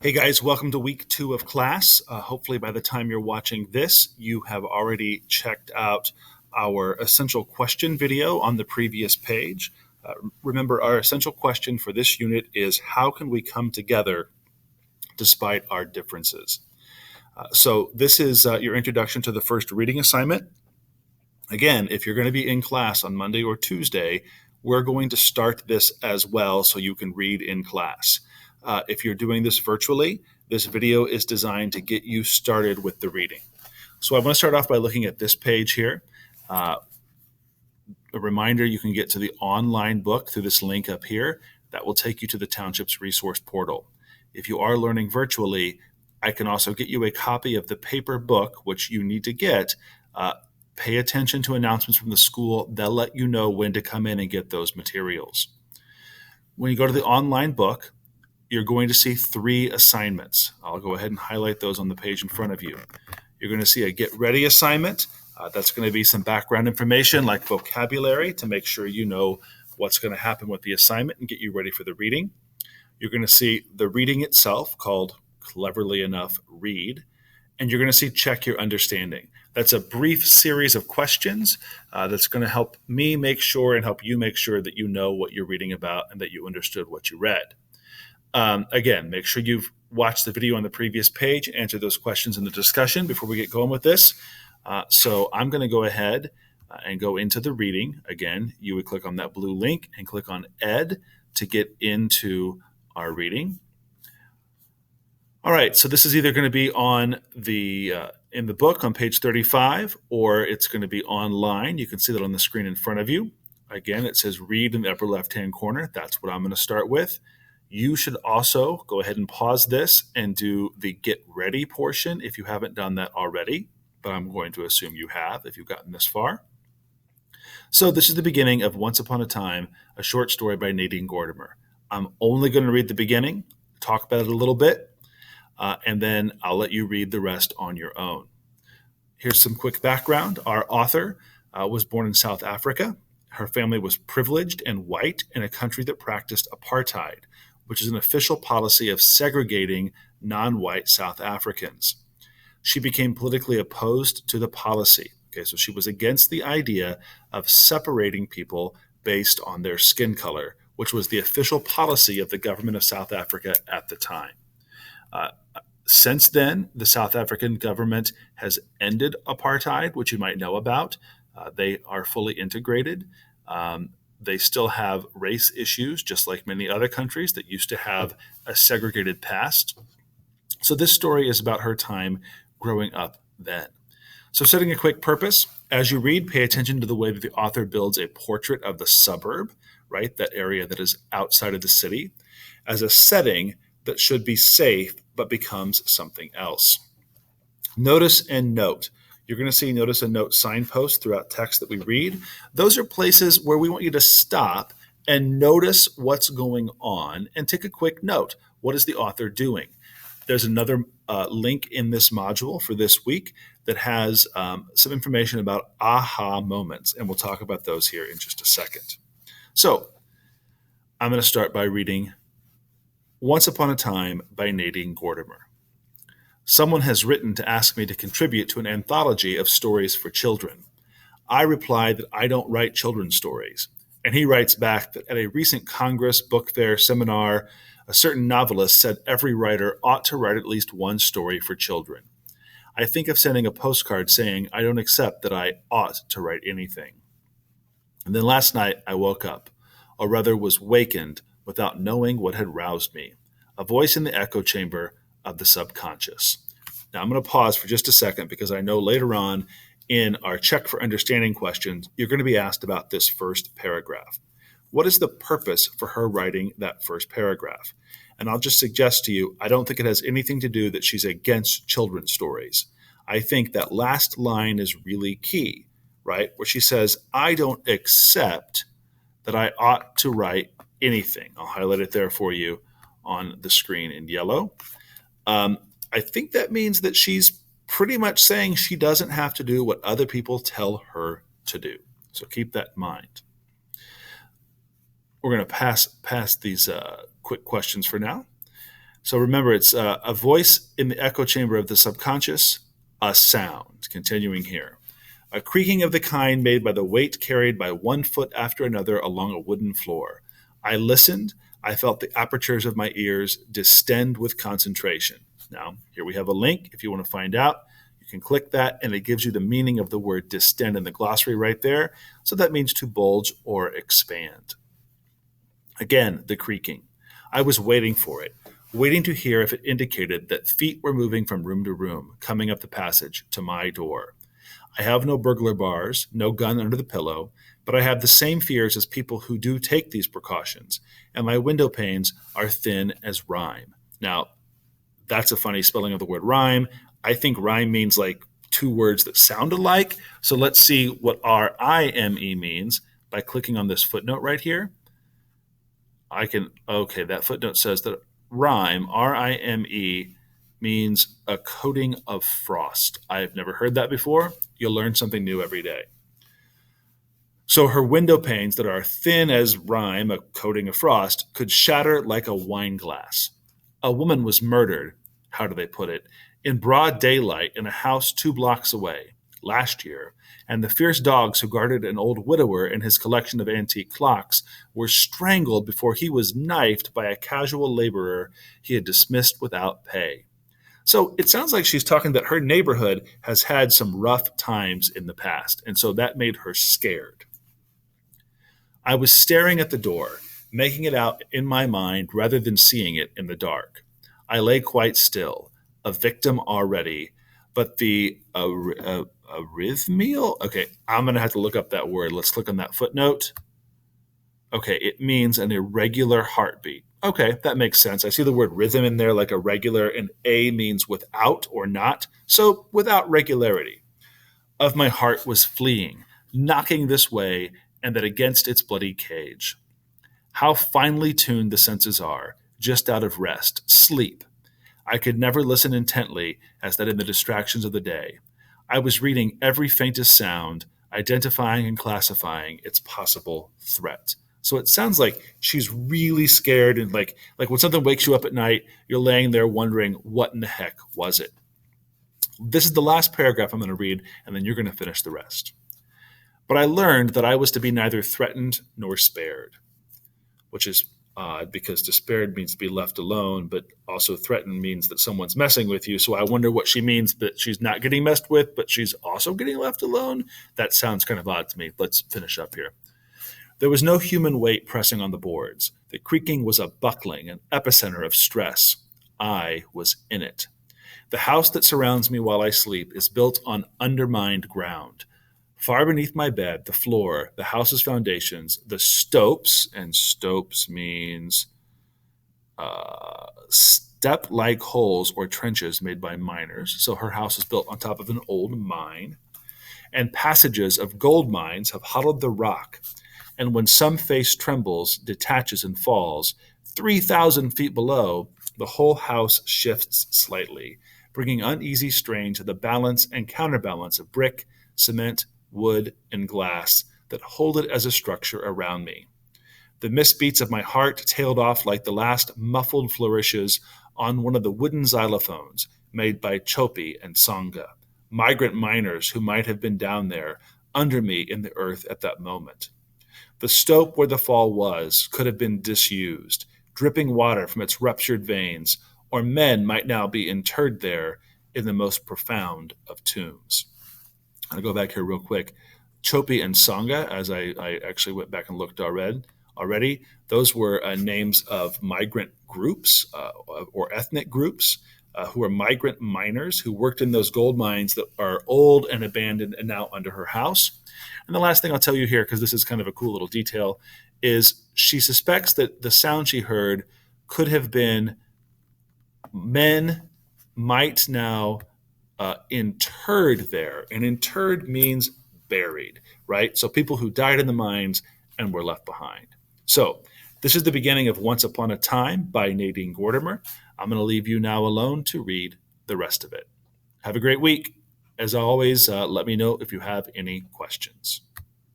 Hey guys, welcome to week 2 of class. Hopefully, by the time you're watching this, you have already checked out our essential question video on the previous page. Remember, our essential question for this unit is how can we come together despite our differences? So, this is your introduction to the first reading assignment. Again, if you're going to be in class on Monday or Tuesday, we're going to start this as well so you can read in class. If you're doing this virtually, this video is designed to get you started with the reading. So I want to start off by looking at this page here. A reminder, you can get to the online book through this link up here. That will take you to the Township's resource portal. If you are learning virtually, I can also get you a copy of the paper book, which you need to get. Pay attention to announcements from the school. They'll let you know when to come in and get those materials. When you go to the online book, you're going to see 3 assignments. I'll go ahead and highlight those on the page in front of you. You're going to see a get ready assignment. That's going to be some background information like vocabulary to make sure you know what's going to happen with the assignment and get you ready for the reading. You're going to see the reading itself, called cleverly enough Read. And you're going to see check your understanding. That's a brief series of questions that's going to help me make sure and help you make sure that you know what you're reading about and that you understood what you read. Again, make sure you've watched the video on the previous page, answer those questions in the discussion before we get going with this. So I'm going to go ahead and go into the reading. Again, you would click on that blue link and click on Ed to get into our reading. All right, so this is either going to be on the in the book on page 35, or it's going to be online. You can see that on the screen in front of you. Again, it says read in the upper left-hand corner. That's what I'm going to start with. You should also go ahead and pause this and do the get ready portion if you haven't done that already, but I'm going to assume you have if you've gotten this far. So this is the beginning of Once Upon a Time, a short story by Nadine Gordimer. I'm only going to read the beginning, talk about it a little bit, and then I'll let you read the rest on your own. Here's some quick background. Our author was born in South Africa. Her family was privileged and white in a country that practiced apartheid, which is an official policy of segregating non-white South Africans. She became politically opposed to the policy. Okay, so she was against the idea of separating people based on their skin color, which was the official policy of the government of South Africa at the time. Since then, the South African government has ended apartheid, which you might know about. They are fully integrated. They still have race issues, just like many other countries that used to have a segregated past. So this story is about her time growing up then. So setting a quick purpose, as you read, pay attention to the way that the author builds a portrait of the suburb, right, that area that is outside of the city, as a setting that should be safe but becomes something else. Notice and note. You're going to see notice and note signposts throughout text that we read. Those are places where we want you to stop and notice what's going on and take a quick note. What is the author doing? There's another link in this module for this week that has some information about aha moments, and we'll talk about those here in just a second. So I'm going to start by reading Once Upon a Time by Nadine Gordimer. Someone has written to ask me to contribute to an anthology of stories for children. I replied that I don't write children's stories, and he writes back that at a recent Congress book fair seminar, a certain novelist said every writer ought to write at least one story for children. I think of sending a postcard saying I don't accept that I ought to write anything. And then last night I woke up, or rather was wakened without knowing what had roused me, a voice in the echo chamber of the subconscious. Now I'm going to pause for just a second because I know later on in our check for understanding questions, you're going to be asked about this first paragraph. What is the purpose for her writing that first paragraph? And I'll just suggest to you, I don't think it has anything to do that she's against children's stories. I think that last line is really key, right? Where she says, I don't accept that I ought to write anything. I'll highlight it there for you on the screen in yellow. I think that means that she's pretty much saying she doesn't have to do what other people tell her to do. So keep that in mind. We're going to pass these quick questions for now. So remember, it's a voice in the echo chamber of the subconscious, a sound. Continuing here. A creaking of the kind made by the weight carried by one foot after another along a wooden floor. I listened. I felt the apertures of my ears distend with concentration. Now, here we have a link. If you want to find out, you can click that, and it gives you the meaning of the word distend in the glossary right there. So that means to bulge or expand. Again, the creaking. I was waiting for it, waiting to hear if it indicated that feet were moving from room to room, coming up the passage to my door. I have no burglar bars, no gun under the pillow, but I have the same fears as people who do take these precautions, and my window panes are thin as rime. Now, that's a funny spelling of the word rhyme. I think rhyme means like two words that sound alike. So let's see what R-I-M-E means by clicking on this footnote right here. Okay, that footnote says that rime, R-I-M-E, means a coating of frost. I've never heard that before. You'll learn something new every day. So her window panes that are thin as rime, a coating of frost, could shatter like a wine glass. A woman was murdered, how do they put it, in broad daylight in a house 2 blocks away last year, and the fierce dogs who guarded an old widower and his collection of antique clocks were strangled before he was knifed by a casual laborer he had dismissed without pay. So it sounds like she's talking that her neighborhood has had some rough times in the past, and so that made her scared. I was staring at the door, making it out in my mind rather than seeing it in the dark. I lay quite still, a victim already, but the arrhythmial? Okay, I'm going to have to look up that word. Let's click on that footnote. Okay, it means an irregular heartbeat. Okay, that makes sense. I see the word rhythm in there like a regular, and a means without or not, so without regularity. Of my heart was fleeing, knocking this way and that against its bloody cage. How finely tuned the senses are, just out of rest, sleep. I could never listen intently as that in the distractions of the day. I was reading every faintest sound, identifying and classifying its possible threat. So it sounds like she's really scared, and like when something wakes you up at night, you're laying there wondering, what in the heck was it? This is the last paragraph I'm going to read, and then you're going to finish the rest. But I learned that I was to be neither threatened nor spared, which is odd because despaired means to be left alone, but also threatened means that someone's messing with you. So I wonder what she means, that she's not getting messed with, but she's also getting left alone. That sounds kind of odd to me. Let's finish up here. There was no human weight pressing on the boards. The creaking was a buckling, an epicenter of stress. I was in it. The house that surrounds me while I sleep is built on undermined ground. Far beneath my bed, the floor, the house's foundations, the stopes, and stopes means step-like holes or trenches made by miners. So her house is built on top of an old mine. And passages of gold mines have huddled the rock. And when some face trembles, detaches, and falls, 3,000 feet below, the whole house shifts slightly, bringing uneasy strain to the balance and counterbalance of brick, cement, wood, and glass that hold it as a structure around me. The misbeats of my heart tailed off like the last muffled flourishes on one of the wooden xylophones made by Chopi and Sangha, migrant miners who might have been down there under me in the earth at that moment. The stope where the fall was could have been disused, dripping water from its ruptured veins, or men might now be interred there in the most profound of tombs. I'll go back here real quick. Chopi and Sangha, as I actually went back and looked already, those were names of migrant groups or ethnic groups who are migrant miners who worked in those gold mines that are old and abandoned and now under her house. And the last thing I'll tell you here, because this is kind of a cool little detail, is she suspects that the sound she heard could have been men might now interred there. And interred means buried, right? So people who died in the mines and were left behind. So this is the beginning of Once Upon a Time by Nadine Gordimer. I'm going to leave you now alone to read the rest of it. Have a great week. As always, let me know if you have any questions.